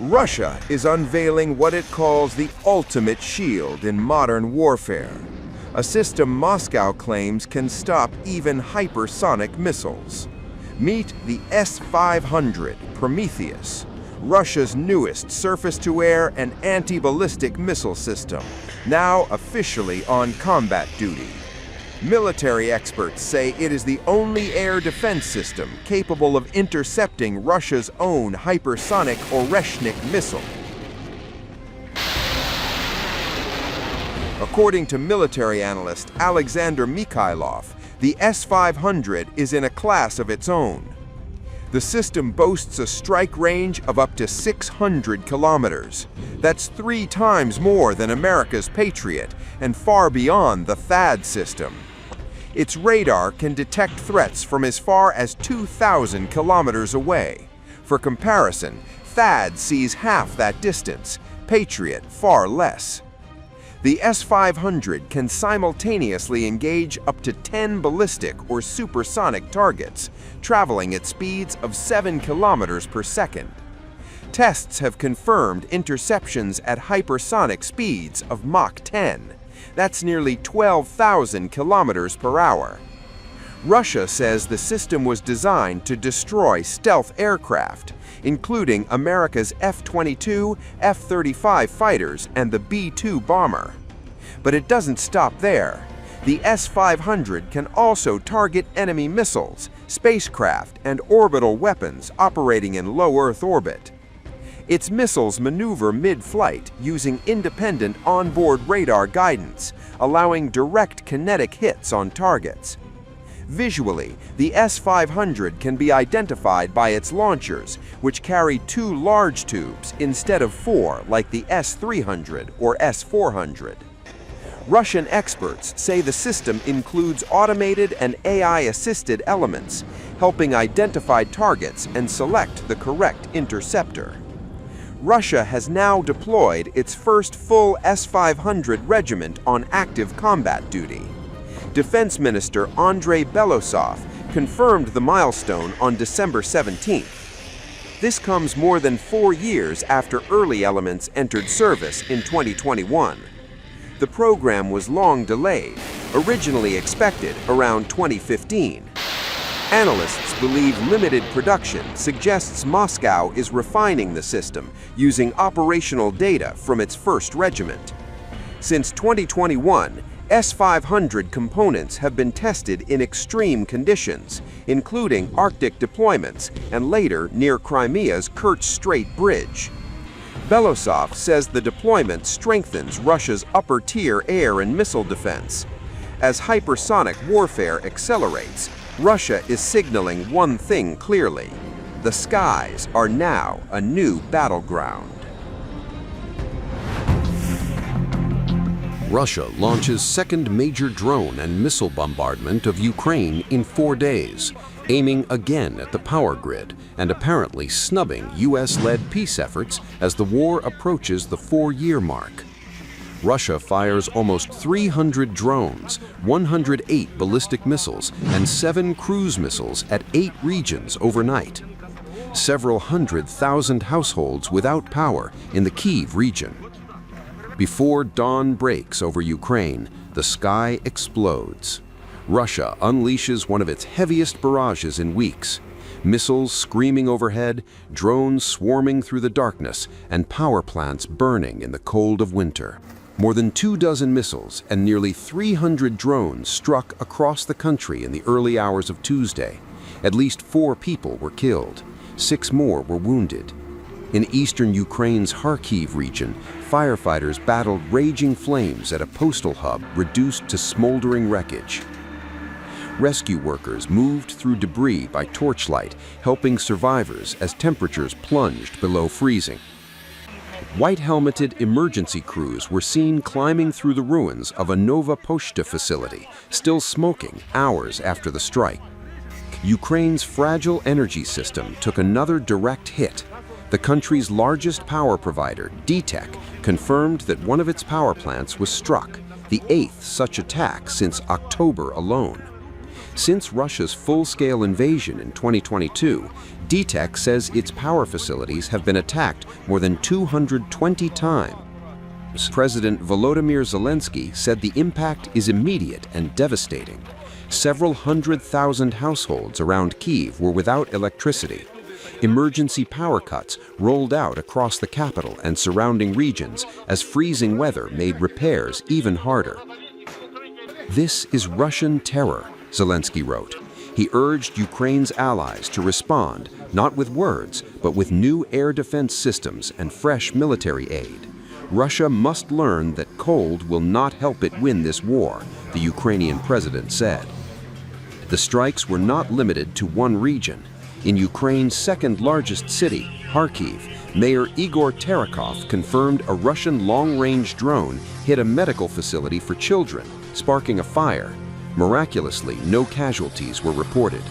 Russia is unveiling what it calls the ultimate shield in modern warfare, a system Moscow claims can stop even hypersonic missiles. Meet the S-500 Prometheus, Russia's newest surface-to-air and anti-ballistic missile system, now officially on combat duty. Military experts say it is the only air defense system capable of intercepting Russia's own hypersonic Oreshnik missile. According to military analyst Alexander Mikhailov, the S-500 is in a class of its own. The system boasts a strike range of up to 600 kilometers. That's 3 times more than America's Patriot and far beyond the THAAD system. Its radar can detect threats from as far as 2,000 kilometers away. For comparison, THAAD sees half that distance, Patriot far less. The S-500 can simultaneously engage up to 10 ballistic or supersonic targets, traveling at speeds of 7 kilometers per second. Tests have confirmed interceptions at hypersonic speeds of Mach 10. That's nearly 12,000 kilometers per hour. Russia says the system was designed to destroy stealth aircraft, including America's F-22, F-35 fighters, and the B-2 bomber. But it doesn't stop there. The S-500 can also target enemy missiles, spacecraft, and orbital weapons operating in low Earth orbit. Its missiles maneuver mid-flight using independent onboard radar guidance, allowing direct kinetic hits on targets. Visually, the S-500 can be identified by its launchers, which carry 2 large tubes instead of 4 like the S-300 or S-400. Russian experts say the system includes automated and AI-assisted elements, helping identify targets and select the correct interceptor. Russia has now deployed its first full S-500 regiment on active combat duty. Defense Minister Andrei Belosov confirmed the milestone on December 17th. This comes more than 4 years after early elements entered service in 2021. The program was long delayed, originally expected around 2015. Analysts believe limited production suggests Moscow is refining the system using operational data from its first regiment. Since 2021, S-500 components have been tested in extreme conditions, including Arctic deployments and later near Crimea's Kerch Strait Bridge. Belosov says the deployment strengthens Russia's upper-tier air and missile defense. As hypersonic warfare accelerates, Russia is signaling one thing clearly: the skies are now a new battleground. Russia launches second major drone and missile bombardment of Ukraine in 4 days, aiming again at the power grid and apparently snubbing US-led peace efforts as the war approaches the 4-year mark. Russia fires almost 300 drones, 108 ballistic missiles, and 7 cruise missiles at 8 regions overnight. Several 100,000 households without power in the Kyiv region. Before dawn breaks over Ukraine, the sky explodes. Russia unleashes one of its heaviest barrages in weeks. Missiles screaming overhead, drones swarming through the darkness, and power plants burning in the cold of winter. More than 24 missiles and nearly 300 drones struck across the country in the early hours of Tuesday. At least 4 people were killed. 6 more were wounded. In eastern Ukraine's Kharkiv region, firefighters battled raging flames at a postal hub reduced to smoldering wreckage. Rescue workers moved through debris by torchlight, helping survivors as temperatures plunged below freezing. White-helmeted emergency crews were seen climbing through the ruins of a Nova Pochta facility, still smoking hours after the strike. Ukraine's fragile energy system took another direct hit. The country's largest power provider, DTEK, confirmed that one of its power plants was struck, the 8th such attack since October alone. Since Russia's full-scale invasion in 2022, DTEK says its power facilities have been attacked more than 220 times. President Volodymyr Zelensky said the impact is immediate and devastating. Several 100,000 households around Kyiv were without electricity. Emergency power cuts rolled out across the capital and surrounding regions as freezing weather made repairs even harder. "This is Russian terror," Zelensky wrote. He urged Ukraine's allies to respond, not with words, but with new air defense systems and fresh military aid. Russia must learn that cold will not help it win this war, the Ukrainian president said. The strikes were not limited to one region. In Ukraine's second-largest city, Kharkiv, Mayor Igor Terekov confirmed a Russian long-range drone hit a medical facility for children, sparking a fire. Miraculously, no casualties were reported.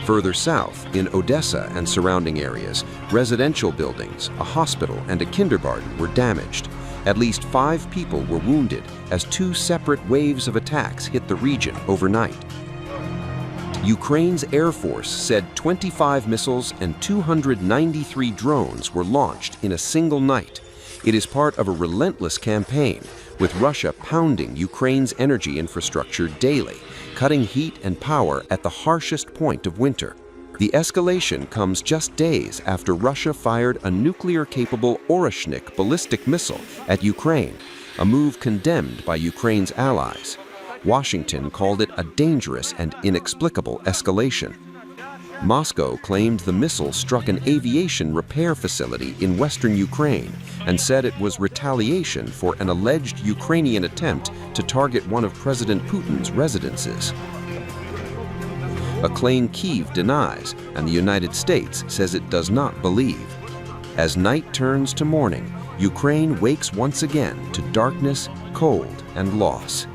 Further south, in Odessa and surrounding areas, residential buildings, a hospital, and a kindergarten were damaged. At least 5 people were wounded as 2 separate waves of attacks hit the region overnight. Ukraine's Air Force said 25 missiles and 293 drones were launched in a single night. It is part of a relentless campaign, with Russia pounding Ukraine's energy infrastructure daily, cutting heat and power at the harshest point of winter. The escalation comes just days after Russia fired a nuclear-capable Oreshnik ballistic missile at Ukraine, a move condemned by Ukraine's allies. Washington called it a dangerous and inexplicable escalation. Moscow claimed the missile struck an aviation repair facility in western Ukraine and said it was retaliation for an alleged Ukrainian attempt to target one of President Putin's residences. A claim Kyiv denies, and the United States says it does not believe. As night turns to morning, Ukraine wakes once again to darkness, cold, and loss.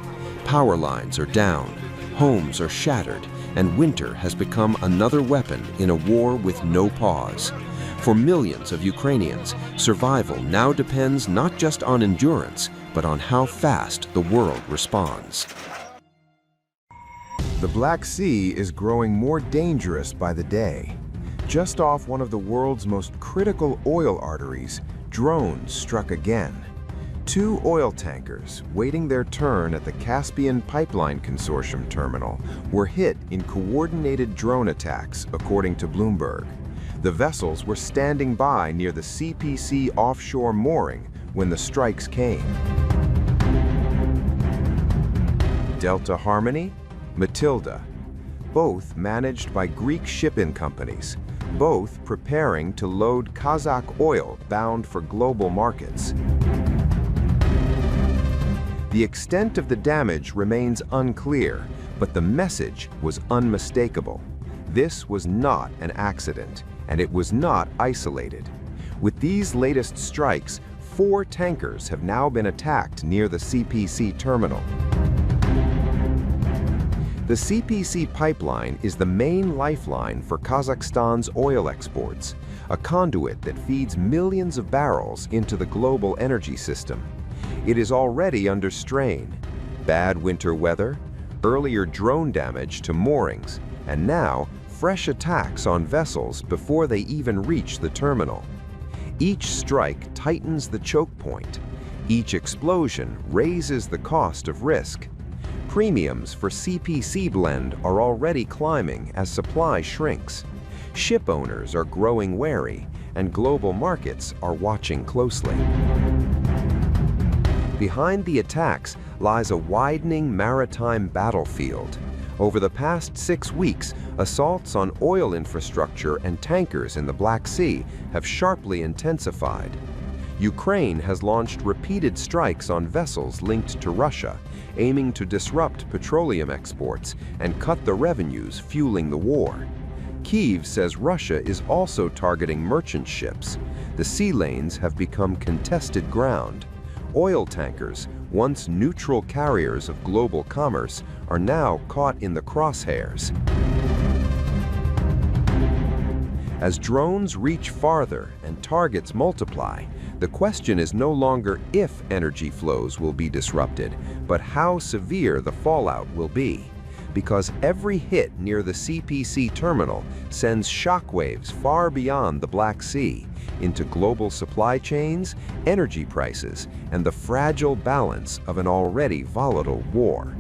Power lines are down, homes are shattered, and winter has become another weapon in a war with no pause. For millions of Ukrainians, survival now depends not just on endurance, but on how fast the world responds. The Black Sea is growing more dangerous by the day. Just off one of the world's most critical oil arteries, drones struck again. 2 oil tankers, waiting their turn at the Caspian Pipeline Consortium terminal, were hit in coordinated drone attacks, according to Bloomberg. The vessels were standing by near the CPC offshore mooring when the strikes came. Delta Harmony, Matilda, both managed by Greek shipping companies, both preparing to load Kazakh oil bound for global markets. The extent of the damage remains unclear, but the message was unmistakable. This was not an accident, and it was not isolated. With these latest strikes, 4 tankers have now been attacked near the CPC terminal. The CPC pipeline is the main lifeline for Kazakhstan's oil exports, a conduit that feeds millions of barrels into the global energy system. It is already under strain. Bad winter weather, earlier drone damage to moorings, and now fresh attacks on vessels before they even reach the terminal. Each strike tightens the choke point. Each explosion raises the cost of risk. Premiums for CPC blend are already climbing as supply shrinks. Ship owners are growing wary, and global markets are watching closely. Behind the attacks lies a widening maritime battlefield. Over the past 6 weeks, assaults on oil infrastructure and tankers in the Black Sea have sharply intensified. Ukraine has launched repeated strikes on vessels linked to Russia, aiming to disrupt petroleum exports and cut the revenues fueling the war. Kyiv says Russia is also targeting merchant ships. The sea lanes have become contested ground. Oil tankers, once neutral carriers of global commerce, are now caught in the crosshairs. As drones reach farther and targets multiply, the question is no longer if energy flows will be disrupted, but how severe the fallout will be. because every hit near the CPC terminal sends shockwaves far beyond the Black Sea into global supply chains, energy prices, and the fragile balance of an already volatile war.